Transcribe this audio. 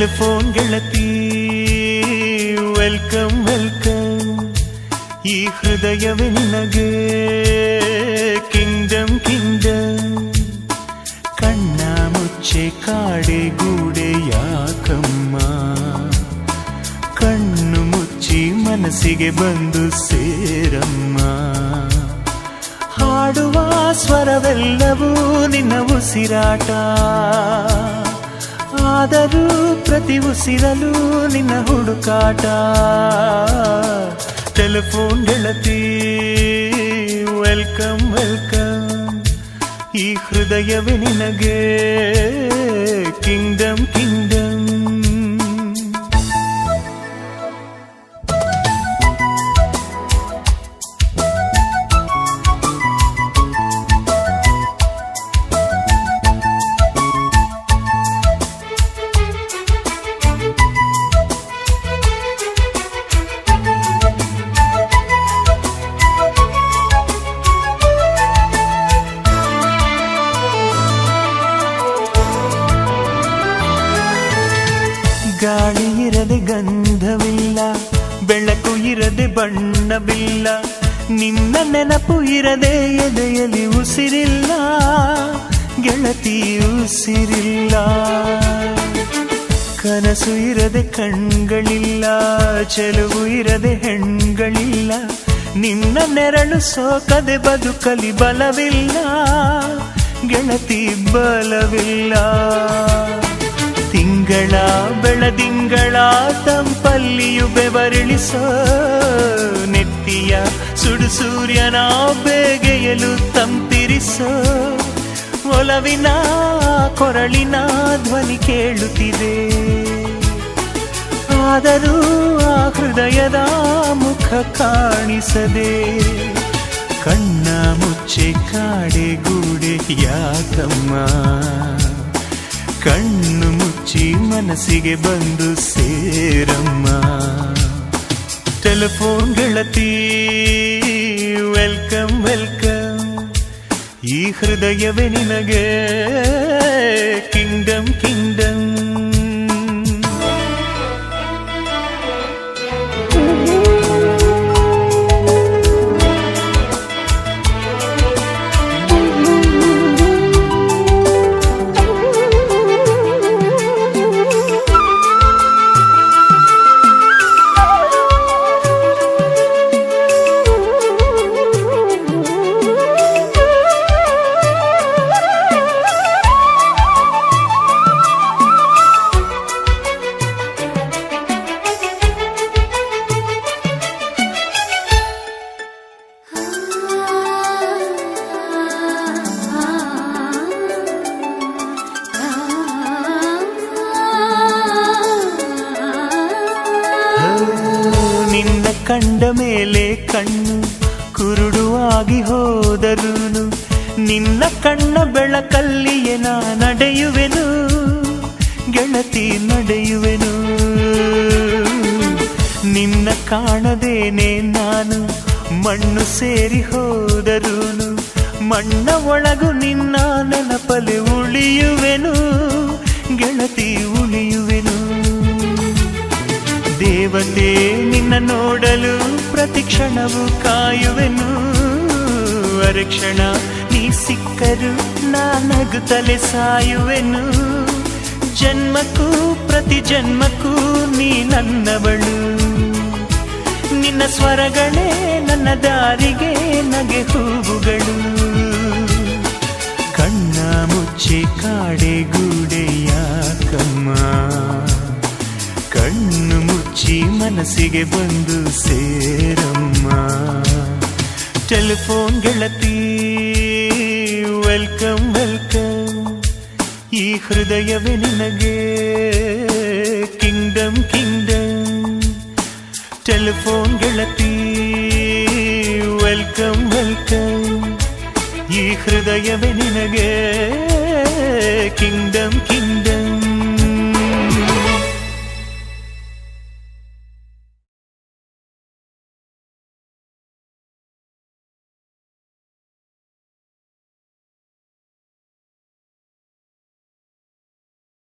Telephone ಗೆಳತಿ welcome welcome, ಈ ಹೃದಯವೇ ನಿನಗೆ ಕಿಂಗ್ಡಮ್ ಕಿಂಗ್ಡಮ್. ಕಣ್ಣ ಮುಚ್ಚೆ ಕಾಡೆ ಗೂಡೆ ಯಾಕಮ್ಮ, ಕಣ್ಣು ಮುಚ್ಚಿ ಮನಸ್ಸಿಗೆ ಬಂದು ಸೇರಮ್ಮ. ಹಾಡುವ ಸ್ವರವೆಲ್ಲವೂ ನಿನ್ನ ಉಸಿರಾಟ, ಆದರೂ ಪ್ರತಿ ಉಸಿರಲು ನಿನ್ನ ಹುಡುಕಾಟ. ಟೆಲಿಫೋನ್ ಗೆಳತಿ ವೆಲ್ಕಮ್ ವೆಲ್ಕಮ್, ಈ ಹೃದಯವೇ ನಿನಗೆ ಕಿಂಗ್ಡಮ್ ಕಿಂಗ್ಡಮ್. ಗಾಳಿ ಇರದೆ ಗಂಧವಿಲ್ಲ, ಬೆಳಕು ಇರದೆ ಬಣ್ಣವಿಲ್ಲ, ನಿನ್ನ ನೆನಪು ಇರದೆ ಎದೆಯಲ್ಲಿ ಉಸಿರಿಲ್ಲ ಗೆಳತಿ ಉಸಿರಿಲ್ಲ. ಕನಸು ಇರದೆ ಕಣ್ಗಳಿಲ್ಲ, ಚೆಲುವು ಇರದೆ ಹೆಣ್ಗಳಿಲ್ಲ, ನಿನ್ನ ನೆರಳು ಸೋಕದೆ ಬದುಕಲಿ ಬಲವಿಲ್ಲ ಗೆಳತಿ ಬಲವಿಲ್ಲ. ತಿಂಗಳ ಬೆಳದಿಂಗಳ ತಂಪಲ್ಲಿಯು ಬೆವರಿಳಿಸೋ, ನೆತ್ತಿಯ ಸುಡು ಸೂರ್ಯನ ಬೇಗೆಯಲು ತಂಪಿರಿಸೋ, ಒಲವಿನ ಕೊರಳಿನ ಧ್ವನಿ ಕೇಳುತ್ತಿದೆ, ಆದರೂ ಆ ಹೃದಯದ ಮುಖ ಕಾಣಿಸದೆ. ಕಣ್ಣ ಮುಚ್ಚೆ ಕಾಡೆ ಗೂಡೆ ಯಾಕಮ್ಮ, ಕಣ್ಣು ಮುಚ್ಚಿ ಮನಸ್ಸಿಗೆ ಬಂದು ಸೇರಮ್ಮ. ಟೆಲಿಫೋನ್ ಗೆಳತಿ ವೆಲ್ಕಮ್ ವೆಲ್ಕಮ್, ಈ ಹೃದಯವೇ ನಿನಗೆ ಕಿಂಗ್ಡಮ್ ಕಿಂಗ್ಡಮ್. ನಿನ್ನ ಕಂಡ ಮೇಲೆ ಕಣ್ಣು ಕುರುಡುವಾಗಿ ಹೋದರೂನು, ನಿನ್ನ ಕಣ್ಣ ಬೆಳಕಲ್ಲಿಯೇ ನಾ ನಡೆಯುವೆನು ಗೆಳತಿ ನಡೆಯುವೆನು. ನಿನ್ನ ಕಾಣದೇನೆ ನಾನು ಮಣ್ಣು ಸೇರಿ ಹೋದರೂನು, ಮಣ್ಣ ಒಳಗು ನಿನ್ನ ನೆನಪಲೆ ಉಳಿಯುವೆನು ಗೆಳತಿ ಉಳಿಯುವೆನು. ದೇವತೆ ನಿನ್ನ ನೋಡಲು ಪ್ರತಿ ಕ್ಷಣವೂ ಕಾಯುವೆನು, ಅರಕ್ಷಣ ನೀ ಸಿಕ್ಕರು ನಾನಗುತ್ತಲೆ ಸಾಯುವೆನು. ಜನ್ಮಕ್ಕೂ ಪ್ರತಿ ಜನ್ಮಕ್ಕೂ ನೀ ನನ್ನವಳು, ನಿನ್ನ ಸ್ವರಗಳೇ ನನ್ನ ದಾರಿಗೆ ನಗೆ ಹೂವುಗಳು. ಕಣ್ಣ ಮುಚ್ಚೆ ಕಾಡೆ ಗೂಡೆ ಯಾಕಮ್ಮ, ಕಣ್ಣು ಮುಚ್ಚಿ ಮನಸ್ಸಿಗೆ ಬಂದು ಸೇರಮ್ಮ. ಟೆಲಿಫೋನ್ ಗೆಳತಿ ವೆಲ್ಕಮ್ ವೆಲ್ಕಮ್, ಈ ಹೃದಯವೇ ನಿನಗೆ ಕಿಂಗ್ಡಮ್ ಕಿಂಗ್ಡಮ್. ಟೆಲಿಫೋನ್ ಗೆಳತಿ ವೆಲ್ಕಮ್ ವೆಲ್ಕಮ್, ಈ ಹೃದಯವೇ ನಿನಗೆ ಕಿಂಗ್ಡಮ್ ಕಿಂಗ್ಡಮ್.